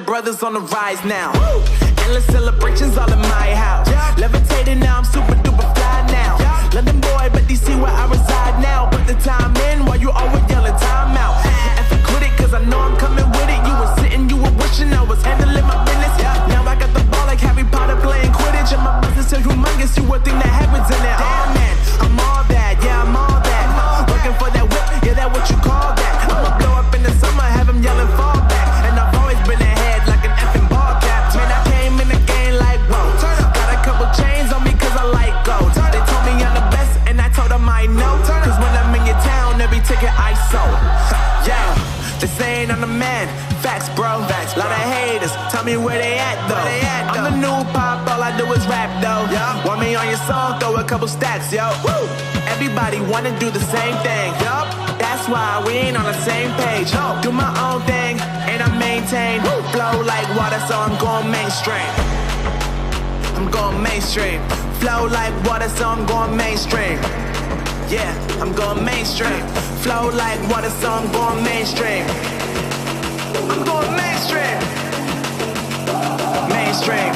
brothers on the rise now. Endless celebrations all in my house. Levitating now, I'm super duper fly now. London boy, but DC where I reside now. Put the time in while you always yelling time out. And for quit it, cause I know I'm coming with it. You were sitting, you were wishing I was handling my business. Now I got the ball like Harry Potter playing Quidditch. And my business is humongous, you would think that happens in there. Damn man, I'm all that, yeah, I'm all that. Working for that whip, yeah, that what you call that. I'ma blow up in the summer, have him yelling fall back. And I've always been ahead like an effing ball cap. Man, I came in the game like, whoa. Got a couple chains on me cause I like gold. They told me I'm the best and I told them I know. Cause when I'm in your town, every ticket I sold. Yeah, they saying I'm the man. Facts, bro. Facts, lot of haters. Tell me where they at, though. I'm the new pop, all I do is rap, though. Want me on your song, throw a couple stacks, yo. Woo! Everybody wanna do the same thing, yup. That's why we ain't on the same page. Do my own thing, and I maintain. Flow like water, so I'm going mainstream. I'm going mainstream. Flow like water, so I'm going mainstream. Yeah, I'm going mainstream. Flow like water, so I'm going mainstream. I'm going mainstream. Mainstream.